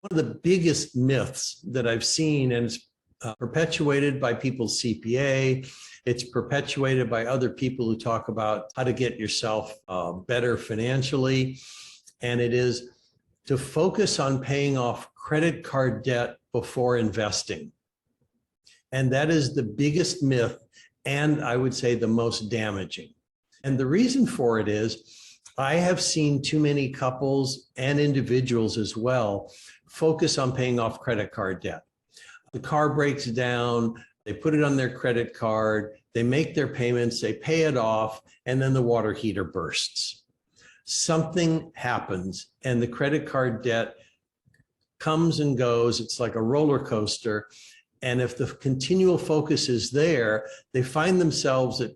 One of the biggest myths that I've seen, and it's perpetuated by people's CPA, it's perpetuated by other people who talk about how to get yourself better financially, and it is to focus on paying off credit card debt before investing. And that is the biggest myth, and I would say the most damaging. And the reason for it is I have seen too many couples and individuals as well focus on paying off credit card debt. The car breaks down, they put it on their credit card, they make their payments, they pay it off, and then the water heater bursts. Something happens and the credit card debt comes and goes. It's like a roller coaster. And if the continual focus is there, they find themselves at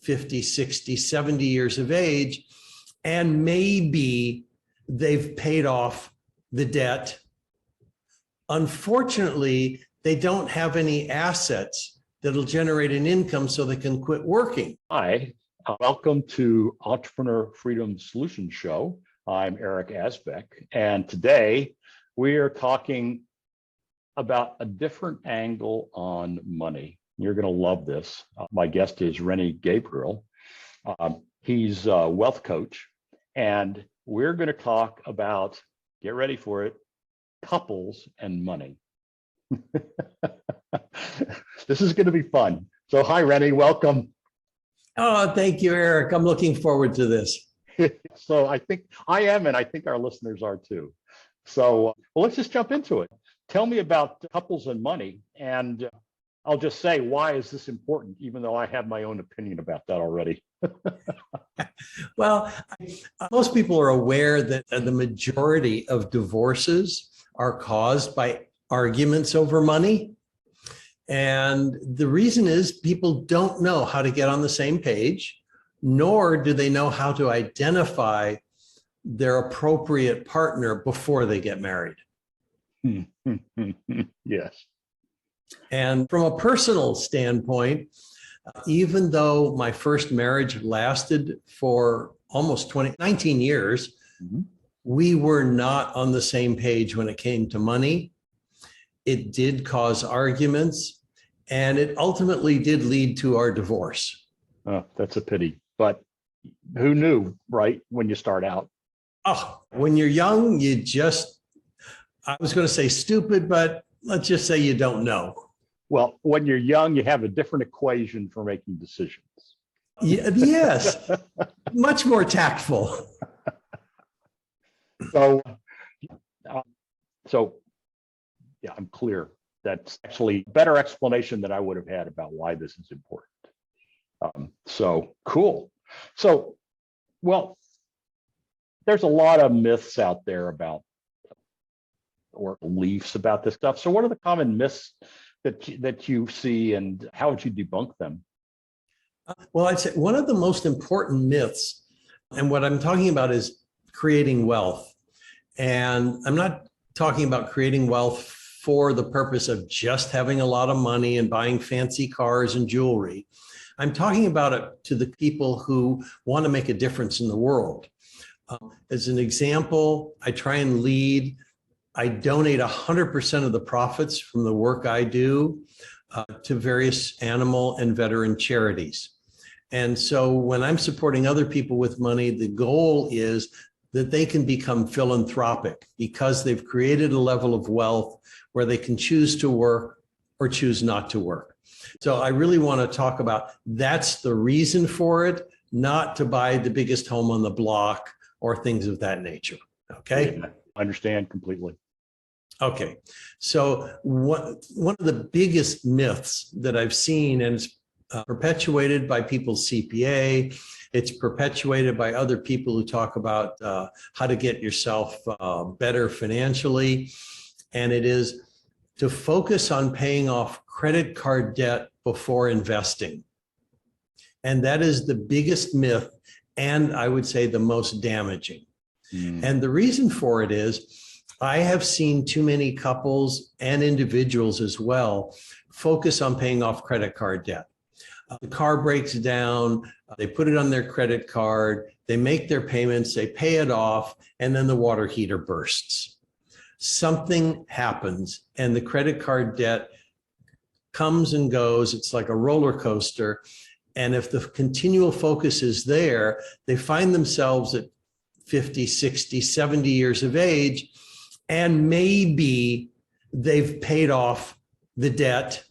50, 60, 70 years of age, and maybe they've paid off the debt. Unfortunately, they don't have any assets that'll generate an income so they can quit working. Hi, welcome to Entrepreneur Freedom Solutions Show. I'm Eric Asbeck, and today we are talking about a different angle on money. You're going to love this. My guest is Rennie Gabriel. He's a wealth coach, and we're going to talk about, get ready for it, couples and money. This is going to be fun. So hi, Rennie, welcome. Oh, thank you, Eric. I'm looking forward to this. So I think I am, and I think our listeners are too. So well, let's just jump into it. Tell me about couples and money, and I'll just say, why is this important, even though I have my own opinion about that already? Well, most people are aware that the majority of divorces are caused by arguments over money. And the reason is people don't know how to get on the same page, nor do they know how to identify their appropriate partner before they get married. Yes. And from a personal standpoint, even though my first marriage lasted for almost 19 years, we were not on the same page when it came to money. It did cause arguments, and it ultimately did lead to our divorce. Oh, that's a pity, but who knew, right, when you start out? Oh, when you're young, you just, I was going to say stupid, but let's just say you don't know. Well, when you're young, you have a different equation for making decisions. Yes, much more tactful. So yeah, I'm clear. That's actually a better explanation than I would have had about why this is important. So cool. So, well, there's a lot of myths out there about, or beliefs about this stuff. So what are the common myths that you see, and how would you debunk them? Well, I'd say one of the most important myths, and what I'm talking about is creating wealth. And I'm not talking about creating wealth for the purpose of just having a lot of money and buying fancy cars and jewelry. I'm talking about it to the people who want to make a difference in the world. As an example, I try and lead. I donate 100% of the profits from the work I do to various animal and veteran charities. And so when I'm supporting other people with money, the goal is that they can become philanthropic because they've created a level of wealth where they can choose to work or choose not to work. So I really want to talk about that's the reason for it, not to buy the biggest home on the block or things of that nature. Okay. Yeah, I understand completely. Okay. So one of the biggest myths that I've seen, and it's perpetuated by people's CPA, it's perpetuated by other people who talk about how to get yourself better financially. And it is to focus on paying off credit card debt before investing. And that is the biggest myth, and I would say the most damaging. And the reason for it is I have seen too many couples and individuals as well focus on paying off credit card debt. The car breaks down, they put it on their credit card, they make their payments, they pay it off, and then the water heater bursts. something happens and the credit card debt comes and goes. It's like a roller coaster. And if the continual focus is there, they find themselves at 50, 60, 70 years of age, and maybe they've paid off the debt.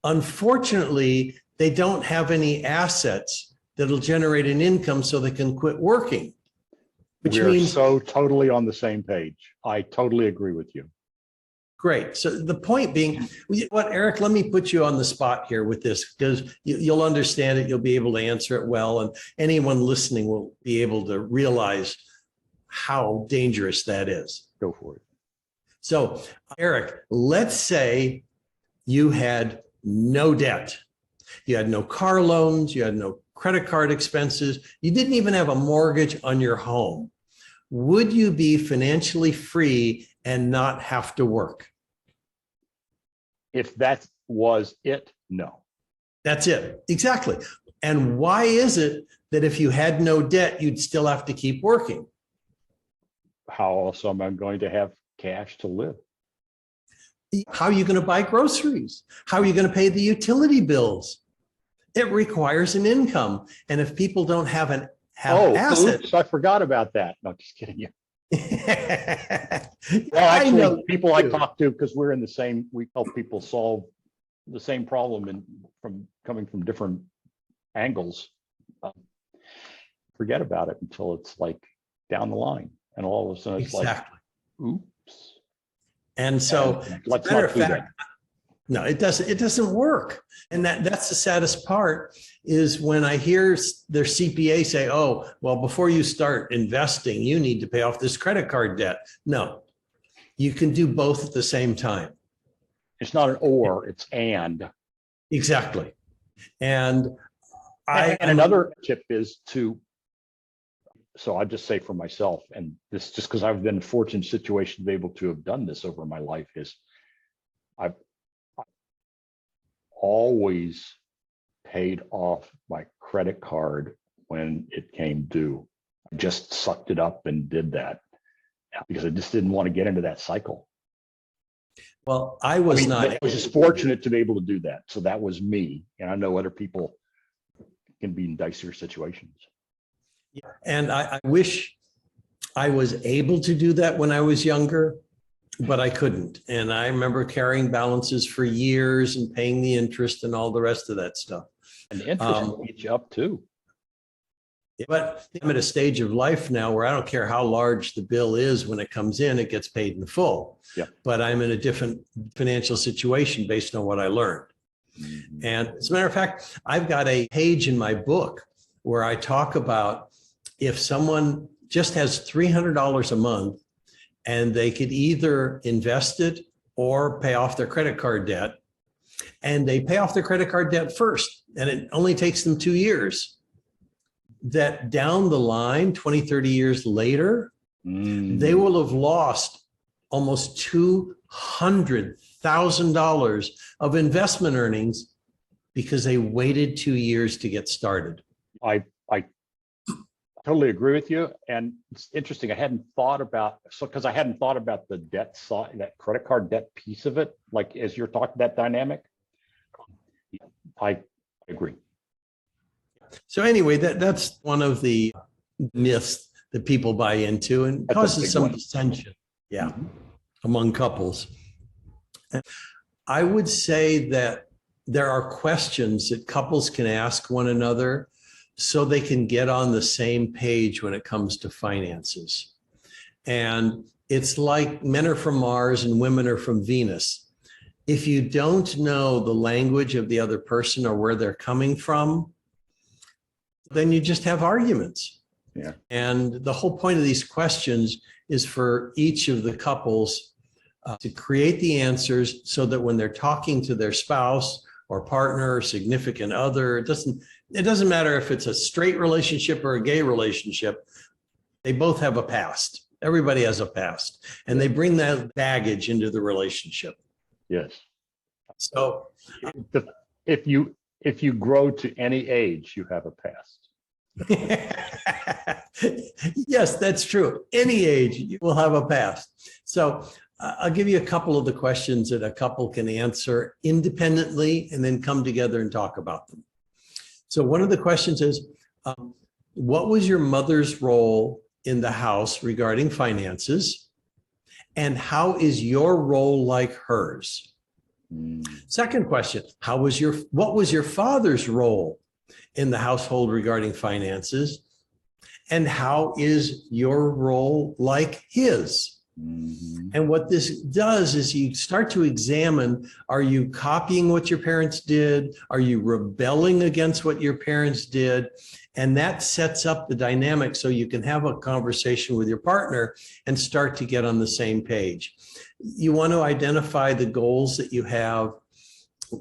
Unfortunately, they don't have any assets that'll generate an income so they can quit working. Which We're means so totally on the same page. I totally agree with you. great. So the point being, what, Eric, let me put you on the spot here with this, because you'll understand it. You'll be able to answer it well. And anyone listening will be able to realize how dangerous that is. Go for it. So, Eric, let's say you had no debt. You had no car loans. You had no credit card expenses. You didn't even have a mortgage on your home. Would you be financially free and not have to work? If that was it, no. That's it. Exactly. And why is it that if you had no debt, you'd still have to keep working? How else am I going to have cash to live? How are you going to buy groceries? How are you going to pay the utility bills? It requires an income. And if people don't have assets. Oops, I forgot about that. No, just kidding you. Well, actually, people I talk to, because we're in the same, we help people solve the same problem and from coming from different angles. Forget about it until it's like down the line, and all of a sudden it's exactly. Like, oops. And so, let's not do that. No, it doesn't work. And that's the saddest part, is when I hear their CPA say, oh, well, before you start investing, you need to pay off this credit card debt. No, you can do both at the same time. It's not an or, it's and. Exactly. And another tip is to, so I just say for myself, and this just because I've been in a fortunate situation to be able to have done this over my life, is I've always paid off my credit card when it came due. I just sucked it up and did that because I just didn't want to get into that cycle. Well, I was just fortunate to be able to do that. So that was me. And I know other people can be in dicier situations. And I wish I was able to do that when I was younger, but I couldn't. And I remember carrying balances for years and paying the interest and all the rest of that stuff. And the interest will eat you up too. But I'm at a stage of life now where I don't care how large the bill is when it comes in, it gets paid in full. Yeah. But I'm in a different financial situation based on what I learned. Mm-hmm. And as a matter of fact, I've got a page in my book where I talk about if someone just has $300 a month and they could either invest it or pay off their credit card debt, and they pay off their credit card debt first, and it only takes them 2 years, that down the line, 20, 30 years later, they will have lost almost $200,000 of investment earnings because they waited 2 years to get started. I totally agree with you. And it's interesting. I hadn't thought about, because I hadn't thought about the debt side, that credit card debt piece of it, like as you're talking that dynamic. I agree. So anyway, that's one of the myths that people buy into and causes some dissension, among couples. And I would say that there are questions that couples can ask one another so they can get on the same page when it comes to finances. And it's like men are from Mars and women are from Venus. If you don't know the language of the other person or where they're coming from, then you just have arguments. Yeah. And the whole point of these questions is for each of the couples to create the answers so that when they're talking to their spouse or partner or significant other, it doesn't matter if it's a straight relationship or a gay relationship, they both have a past. Everybody has a past, and they bring that baggage into the relationship. Yes. So if you grow to any age, you have a past. Yes, that's true. Any age you will have a past. So I'll give you a couple of the questions that a couple can answer independently and then come together and talk about them. So one of the questions is, what was your mother's role in the house regarding finances? And how is your role like hers? Second question, what was your father's role in the household regarding finances? And how is your role like his? And what this does is you start to examine, are you copying what your parents did? Are you rebelling against what your parents did? And that sets up the dynamic so you can have a conversation with your partner and start to get on the same page. You want to identify the goals that you have.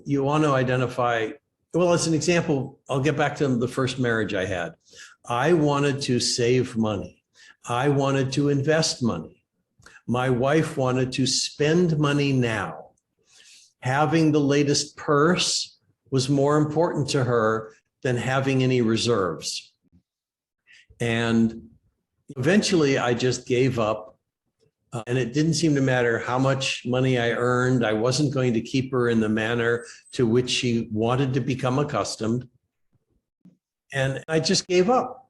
You want to identify, well, as an example, I'll get back to the first marriage I had. I wanted to save money. I wanted to invest money. My wife wanted to spend money now. Having the latest purse was more important to her than having any reserves. And eventually I just gave up. And it didn't seem to matter how much money I earned. I wasn't going to keep her in the manner to which she wanted to become accustomed. And I just gave up.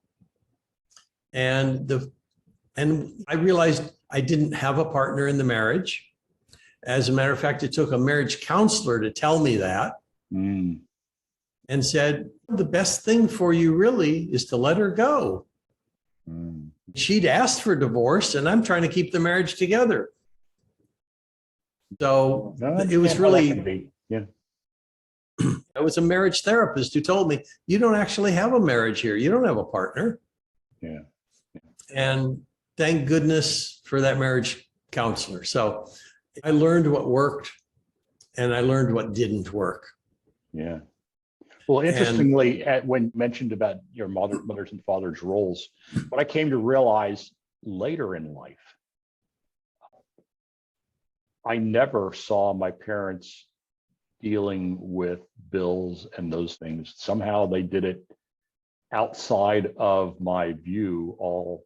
And I realized I didn't have a partner in the marriage. As a matter of fact, it took a marriage counselor to tell me that and said, the best thing for you really is to let her go. She'd asked for divorce and I'm trying to keep the marriage together. So it was really, it was a marriage therapist who told me, you don't actually have a marriage here. You don't have a partner. Yeah. And thank goodness for that marriage counselor. So I learned what worked and I learned what didn't work. Yeah. Well, interestingly, when you mentioned about your mother's and father's roles, what I came to realize later in life, I never saw my parents dealing with bills and those things. Somehow they did it outside of my view all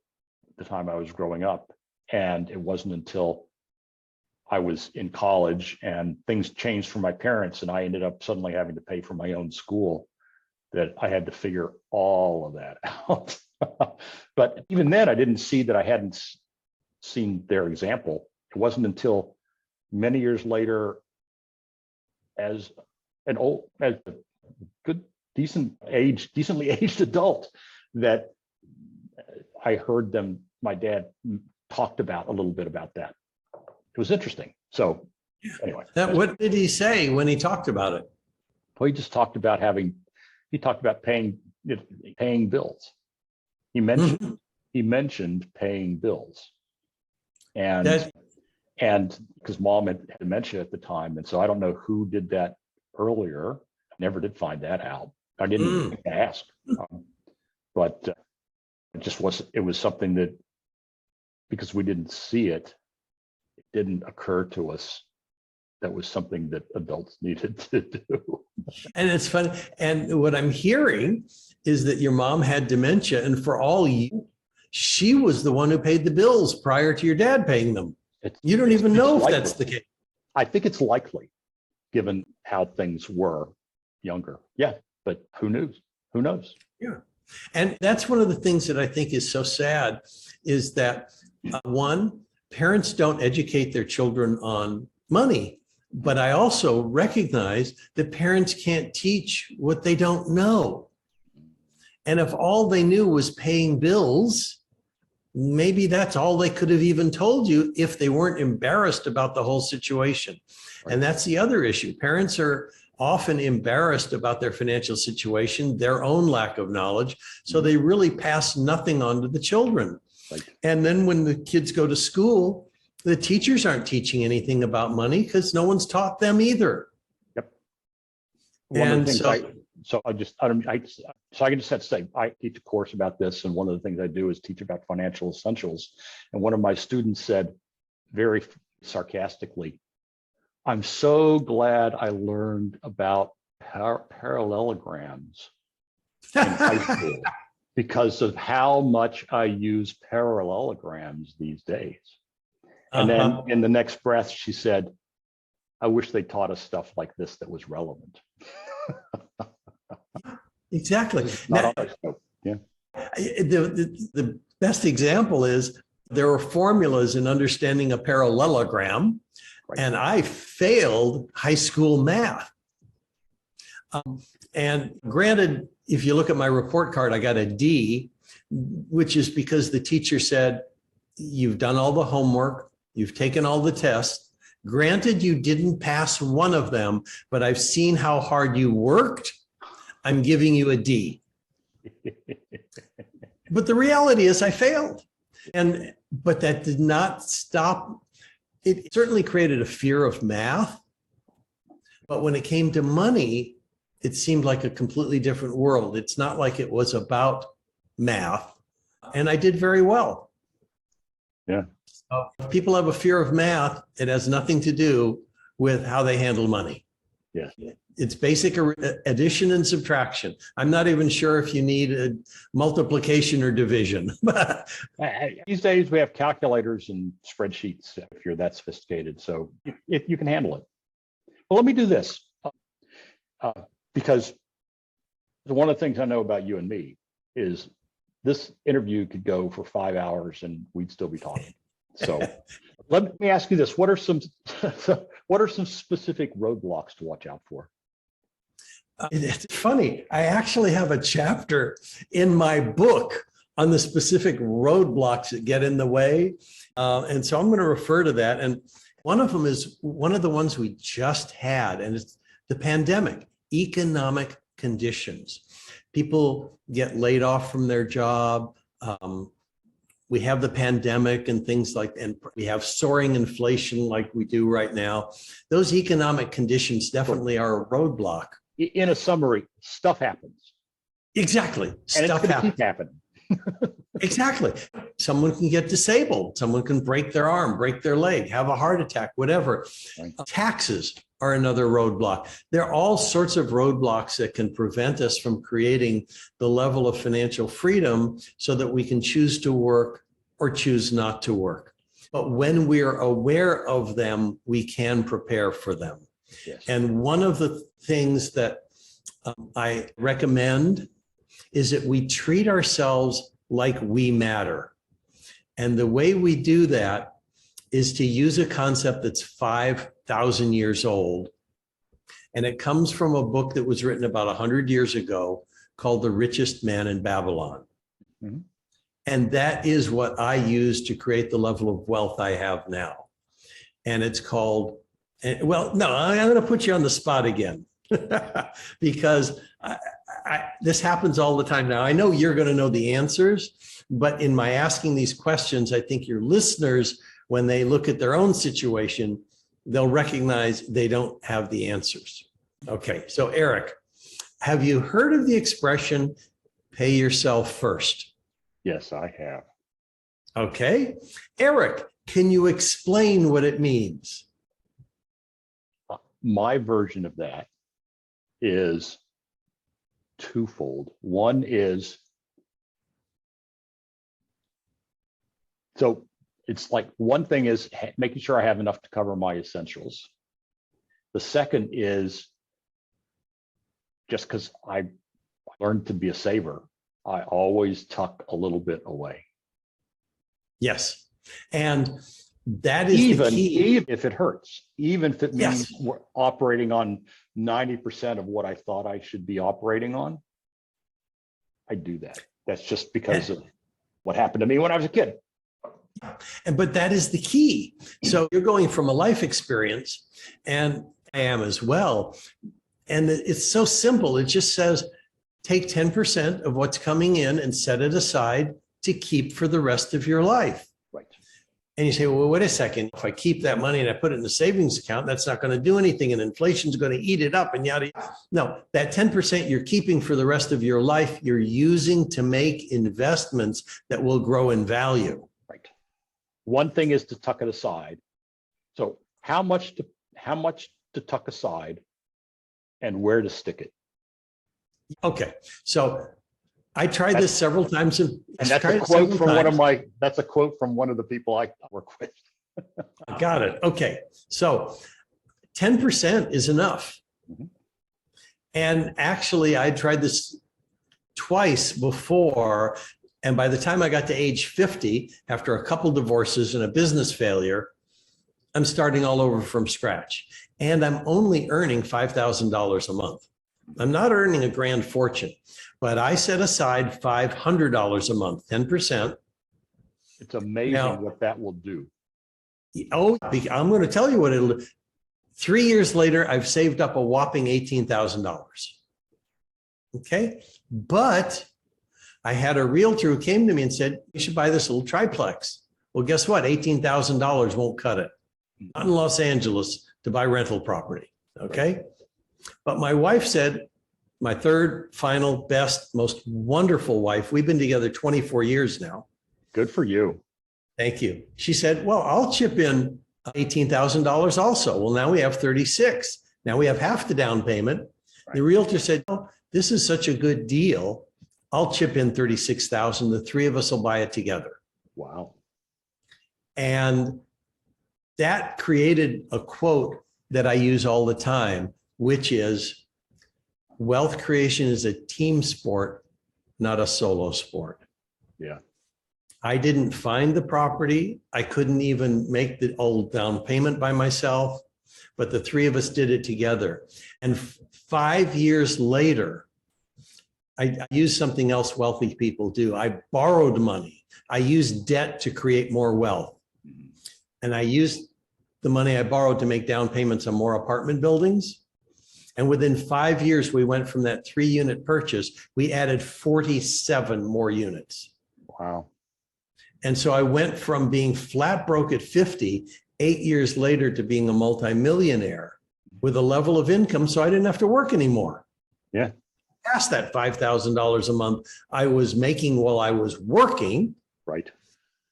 the time I was growing up. And it wasn't until I was in college and things changed for my parents and I ended up suddenly having to pay for my own school that I had to figure all of that out. But even then I didn't see that I hadn't seen their example. It wasn't until many years later as a good, decently aged adult that I heard my dad talked about a little bit about that. It was interesting. So anyway. What did he say when he talked about it? Well, he just talked about paying bills. He mentioned paying bills. And because mom had dementia at the time. And so I don't know who did that earlier. I never did find that out. I didn't ask. But it was something that, because we didn't see it, it didn't occur to us that was something that adults needed to do. And it's funny. And what I'm hearing is that your mom had dementia, and for all you, she was the one who paid the bills prior to your dad paying them. You don't even know if that's the case. I think it's likely, given how things were younger. Yeah, but who knows? Who knows? Yeah. And that's one of the things that I think is so sad is that one, parents don't educate their children on money, but I also recognize that parents can't teach what they don't know. And if all they knew was paying bills, maybe that's all they could have even told you if they weren't embarrassed about the whole situation. Right. And that's the other issue. Parents are often embarrassed about their financial situation, their own lack of knowledge. So they really pass nothing on to the children. Right. And then when the kids go to school, the teachers aren't teaching anything about money because no one's taught them either. Yep. So I just have to say, I teach a course about this. And one of the things I do is teach about financial essentials. And one of my students said very sarcastically, I'm so glad I learned about parallelograms in high school. because of how much I use parallelograms these days. And then in the next breath, she said, I wish they taught us stuff like this that was relevant. Exactly. Not Now, on our scope. Yeah. the best example is there are formulas in understanding a parallelogram, Right. and I failed high school math. And granted, if you look at my report card, I got a D, which is because the teacher said, you've done all the homework, you've taken all the tests. Granted, you didn't pass one of them, but I've seen how hard you worked. I'm giving you a D. But the reality is I failed. But that did not stop. It certainly created a fear of math. But when it came to money, it seemed like a completely different world. It's not like it was about math. And I did very well. Yeah. So if people have a fear of math, it has nothing to do with how they handle money. Yeah. It's basic addition and subtraction. I'm not even sure if you need a multiplication or division. These days we have calculators and spreadsheets if you're that sophisticated. So if you can handle it. Well, let me do this because one of the things I know about you and me is this interview could go for 5 hours and we'd still be talking. So let me ask you this: what are some specific roadblocks to watch out for? It's funny. I actually have a chapter in my book on the specific roadblocks that get in the way. And so I'm going to refer to that. And one of them is one of the ones we just had, and it's the pandemic, economic conditions. People get laid off from their job. We have the pandemic and things like, and we have soaring inflation like we do right now. Those economic conditions definitely are a roadblock. In a summary, stuff happens. Exactly. And Stuff it's going to happens. keep happening. Exactly. Someone can get disabled. Someone can break their arm, break their leg, have a heart attack, whatever. Right. Taxes are another roadblock. There are all sorts of roadblocks that can prevent us from creating the level of financial freedom so that we can choose to work or choose not to work. But when we're aware of them, we can prepare for them. Yes. And one of the things that I recommend is that we treat ourselves like we matter. And the way we do that is to use a concept that's 5,000 years old. And it comes from a book that was written about 100 years ago called The Richest Man in Babylon. Mm-hmm. And that is what I use to create the level of wealth I have now. And it's called, well, no, I'm going to put you on the spot again because this happens all the time now. I know you're going to know the answers, but in my asking these questions, I think your listeners, when they look at their own situation, they'll recognize they don't have the answers. Okay, so Eric, have you heard of the expression, pay yourself first? Yes, I have. Okay. Eric, can you explain what it means? My version of that is twofold. One is, so it's like one thing is making sure I have enough to cover my essentials. The second is just because I learned to be a saver, I always tuck a little bit away. Yes. And that is even, the key. even if it hurts, even if it means we're operating on 90% of what I thought I should be operating on, I do that. That's just because of what happened to me when I was a kid. But that is the key. So you're going from a life experience, and I am as well. And it's so simple. It just says, take 10% of what's coming in and set it aside to keep for the rest of your life. Right. And you say, well, wait a second. If I keep that money and I put it in a savings account, that's not going to do anything. And inflation's going to eat it up and yada. No, that 10% you're keeping for the rest of your life, you're using to make investments that will grow in value. Right. One thing is to tuck it aside. So how much to tuck aside and where to stick it? Okay. So I tried this several times. And that's a quote from that's a quote from one of the people I work with. Got it. Okay. So 10% is enough. Mhm. And actually, I tried this twice before. And by the time I got to age 50, after a couple divorces and a business failure, I'm starting all over from scratch. And I'm only earning $5,000 a month. I'm not earning a grand fortune, but I set aside $500 a month, 10%. It's amazing what that will do. Oh, I'm going to tell you what it'll do. 3 years later, I've saved up a whopping $18,000. Okay. But I had a realtor who came to me and said, you should buy this little triplex. Well, guess what? $18,000 won't cut it. Not in Los Angeles to buy rental property. Okay. But my wife said, my third, final, best, most wonderful wife, we've been together 24 years now. Good for you. Thank you. She said, well, I'll chip in $18,000 also. Well, now we have 36. Now we have half the down payment. Right. The realtor said, oh, this is such a good deal. I'll chip in 36,000. The three of us will buy it together. Wow. And that created a quote that I use all the time, which is wealth creation is a team sport, not a solo sport. Yeah. I didn't find the property. I couldn't even make the old down payment by myself, but the three of us did it together. And 5 years later, I used something else wealthy people do. I borrowed money. I used debt to create more wealth. And I used the money I borrowed to make down payments on more apartment buildings. And within 5 years, we went from that 3-unit purchase, we added 47 more units. Wow. And so I went from being flat broke at 50, 8 years later, to being a multimillionaire with a level of income so I didn't have to work anymore. Yeah. Past that $5,000 a month I was making while I was working. Right.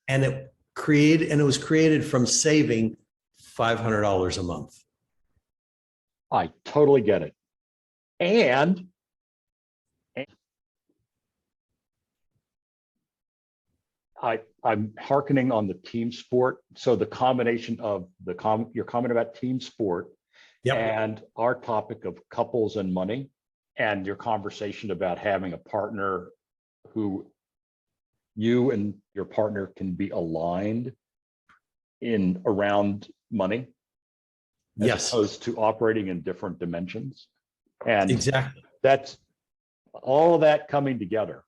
And it was created from saving $500 a month. I totally get it. And I'm hearkening on the team sport. So the combination of your comment about team sport, yep, and our topic of couples and money, and your conversation about having a partner who you and your partner can be aligned in around money, as yes, opposed to operating in different dimensions. And exactly, that's all of that coming together.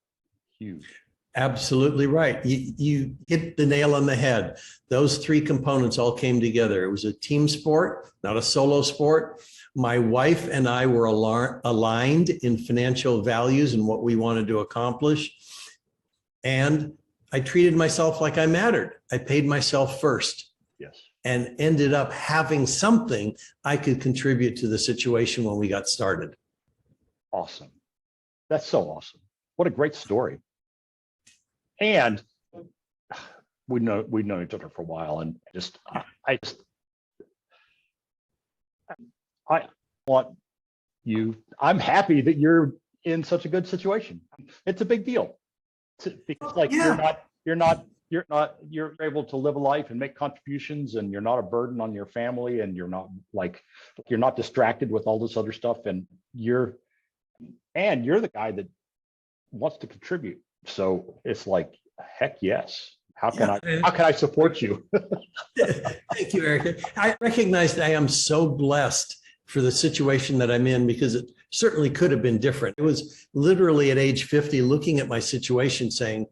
Huge. Absolutely right. You hit the nail on the head. Those three components all came together. It was a team sport, not a solo sport. My wife and I were aligned in financial values and what we wanted to accomplish. And I treated myself like I mattered. I paid myself first. Yes. And ended up having something I could contribute to the situation when we got started. Awesome. That's so awesome. What a great story. And we've known each other for a while, and I want you. I'm happy that you're in such a good situation. It's a big deal because, like, yeah, you're able to live a life and make contributions, and you're not a burden on your family, and you're not distracted with all this other stuff, and you're the guy that wants to contribute. So it's like, heck yes. How can I support you? Thank you, Eric. I recognize that I am so blessed for the situation that I'm in, because it certainly could have been different. It was literally at age 50, looking at my situation saying,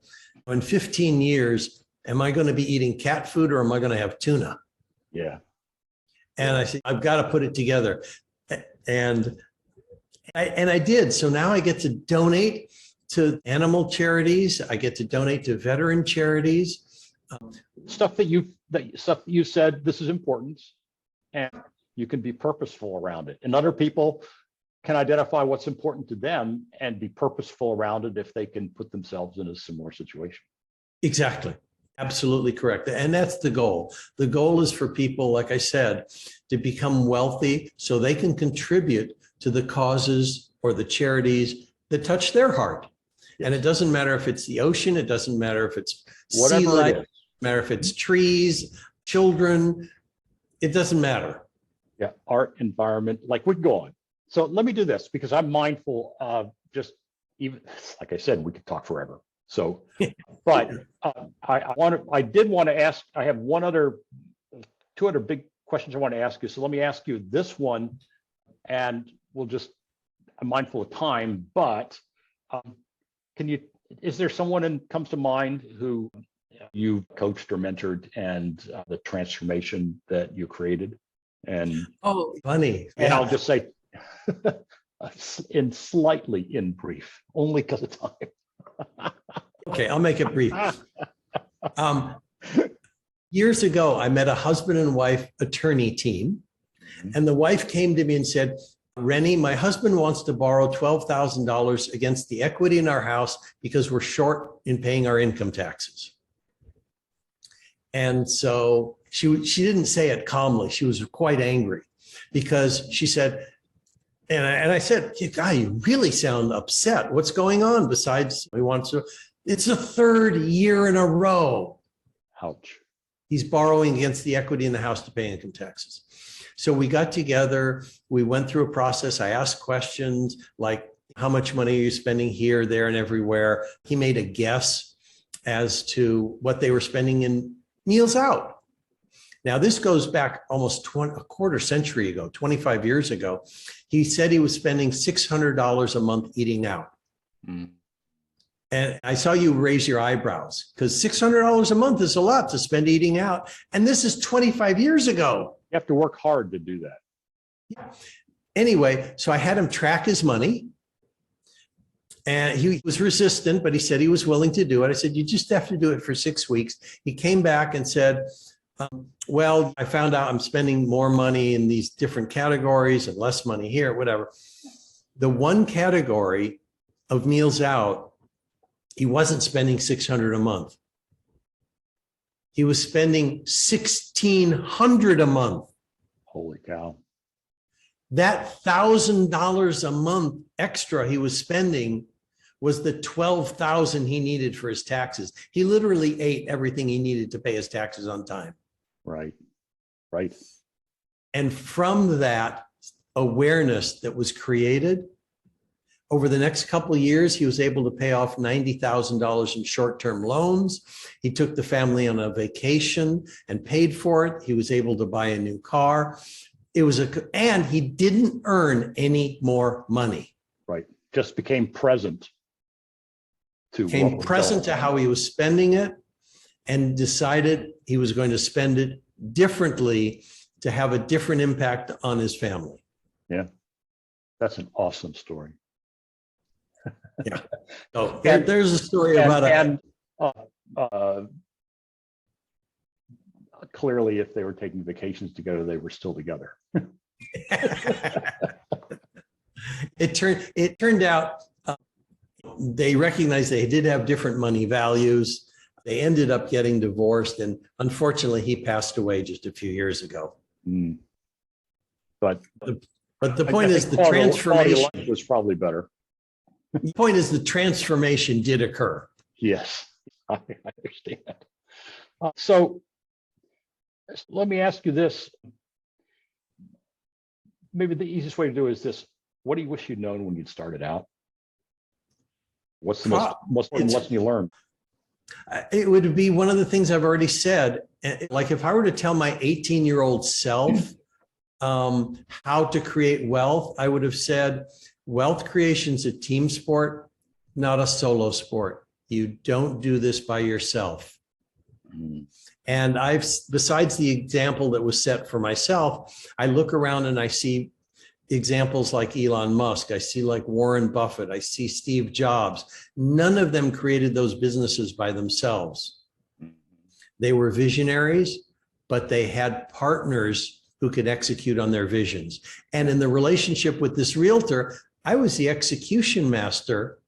in 15 years, am I going to be eating cat food, or am I going to have tuna? Yeah. And I said, I've got to put it together. And I did. So now I get to donate to animal charities. I get to donate to veteran charities. Stuff that you said, this is important, and you can be purposeful around it. And other people can identify what's important to them and be purposeful around it if they can put themselves in a similar situation. Exactly. Absolutely correct. And that's the goal. The goal is for people, like I said, to become wealthy so they can contribute to the causes or the charities that touch their heart. And it doesn't matter if it's the ocean, it doesn't matter if it's sea Whatever life, it it doesn't is. matter if it's trees, children, it doesn't matter. Yeah, art, environment, like we can go on. So let me do this because I'm mindful of just even, like I said, we could talk forever. So, but I did want to ask, I have two other big questions I want to ask you. So let me ask you this one, and I'm mindful of time, but is there someone comes to mind who you coached or mentored and the transformation that you created? And Funny. and Yeah. I'll just say slightly in brief, only because of time. Okay, I'll make it brief. Years ago, I met a husband and wife attorney team, and the wife came to me and said, Rennie, my husband wants to borrow $12,000 against the equity in our house because we're short in paying our income taxes. And so she didn't say it calmly. She was quite angry because she said, and I said, "Guy, you really sound upset. What's going on besides he wants to?" It's the third year in a row. Ouch. He's borrowing against the equity in the house to pay income taxes. So we got together, we went through a process. I asked questions like, how much money are you spending here, there, and everywhere? He made a guess as to what they were spending in meals out. Now, this goes back almost a quarter century ago, 25 years ago. He said he was spending $600 a month eating out. Mm. And I saw you raise your eyebrows because $600 a month is a lot to spend eating out. And this is 25 years ago. You have to work hard to do that. Yeah. Anyway, so I had him track his money. And he was resistant, but he said he was willing to do it. I said, you just have to do it for 6 weeks. He came back and said, well, I found out I'm spending more money in these different categories and less money here, whatever. The one category of meals out, he wasn't spending $600 a month. He was spending $1,600 a month. Holy cow. That $1,000 a month extra he was spending was the $12,000 he needed for his taxes. He literally ate everything he needed to pay his taxes on time. Right. Right. And from that awareness that was created, over the next couple of years, he was able to pay off $90,000 in short-term loans. He took the family on a vacation and paid for it. He was able to buy a new car. And he didn't earn any more money. Right. Just became present to how he was spending it and decided he was going to spend it differently to have a different impact on his family. Yeah. That's an awesome story. Yeah. So there's a story about clearly, if they were taking vacations together, they were still together. It turned out they recognized they did have different money values. They ended up getting divorced, and unfortunately, he passed away just a few years ago. Mm. But the point is the transformation was probably better. The point is the transformation did occur. Yes, I understand. So let me ask you this. Maybe the easiest way to do it is this. What do you wish you'd known when you'd started out? What's the most important lesson you learned? It would be one of the things I've already said. Like if I were to tell my 18-year-old self how to create wealth, I would have said, wealth creation is a team sport, not a solo sport. You don't do this by yourself. Mm. And besides the example that was set for myself, I look around and I see examples like Elon Musk. I see like Warren Buffett. I see Steve Jobs. None of them created those businesses by themselves. They were visionaries, but they had partners who could execute on their visions. And in the relationship with this realtor, I was the execution master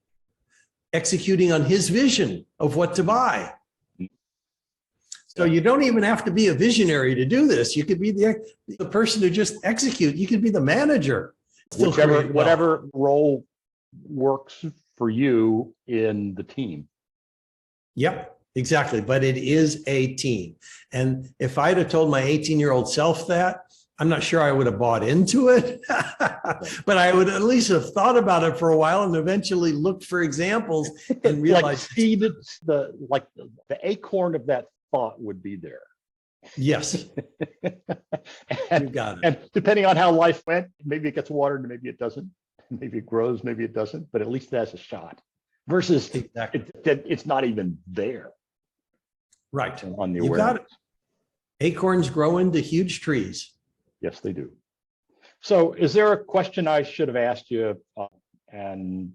executing on his vision of what to buy. So you don't even have to be a visionary to do this. You could be the person who just execute. You could be the manager. Whatever role works for you in the team. Yep, exactly. But it is a team. And if I'd have told my 18-year-old self that, I'm not sure I would have bought into it, but I would at least have thought about it for a while and eventually looked for examples and realized, like the acorn of that thought would be there. yes, and, you got it. And depending on how life went, maybe it gets watered, maybe it doesn't. Maybe it grows, maybe it doesn't, but at least it has a shot. Versus Exactly. it's not even there. Right. On the You got awareness. it. Acorns grow into huge trees. Yes, they do. So is there a question I should have asked you and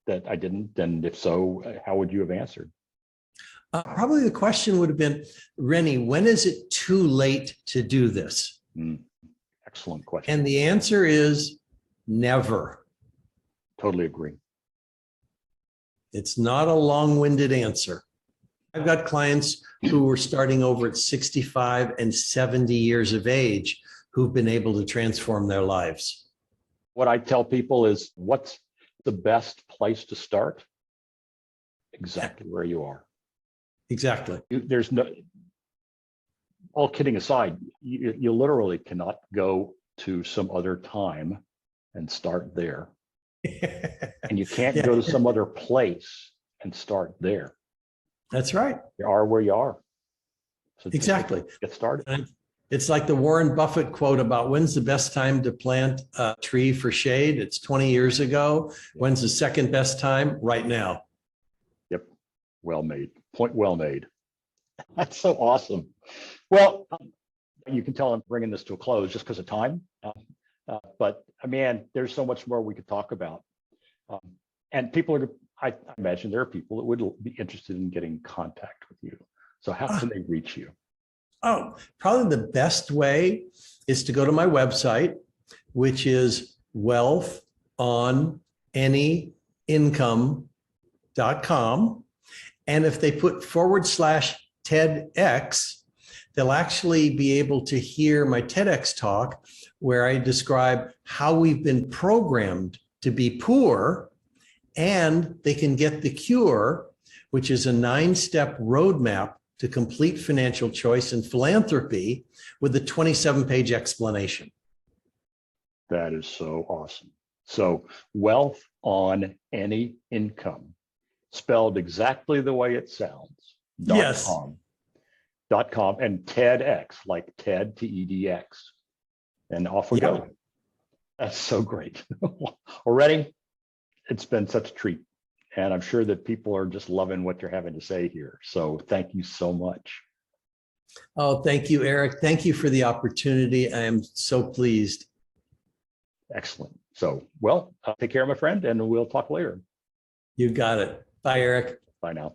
that I didn't? And if so, how would you have answered? Probably the question would have been, Rennie, when is it too late to do this? Excellent question. And the answer is never. Totally agree. It's not a long-winded answer. I've got clients who are starting over at 65 and 70 years of age who've been able to transform their lives. What I tell people is, what's the best place to start? Exactly where you are. Exactly. There's no, all kidding aside, you literally cannot go to some other time and start there. And you can't go to some other place and start there. That's right. You are where you are. So exactly. Get started. And it's like the Warren Buffett quote about when's the best time to plant a tree for shade? It's 20 years ago. When's the second best time? Right now. Yep. Well made. Point well made. That's so awesome. Well, you can tell I'm bringing this to a close just because of time. But man, there's so much more we could talk about. And people are, I imagine there are people that would be interested in getting in contact with you. So how can they reach you? Oh, probably the best way is to go to my website, which is wealthonanyincome.com. And if they put /TEDx, they'll actually be able to hear my TEDx talk where I describe how we've been programmed to be poor, and they can get the cure, which is a 9-step roadmap to complete financial choice and philanthropy with a 27-page explanation. That is so awesome. So wealth on any income, spelled exactly the way it sounds. Yes. .com and TEDx, like TED, TEDx. And off we go. That's so great. Already, it's been such a treat. And I'm sure that people are just loving what you're having to say here. So thank you so much. Oh, thank you, Eric. Thank you for the opportunity. I am so pleased. Excellent. So, well, take care, my friend, and we'll talk later. You got it. Bye, Eric. Bye now.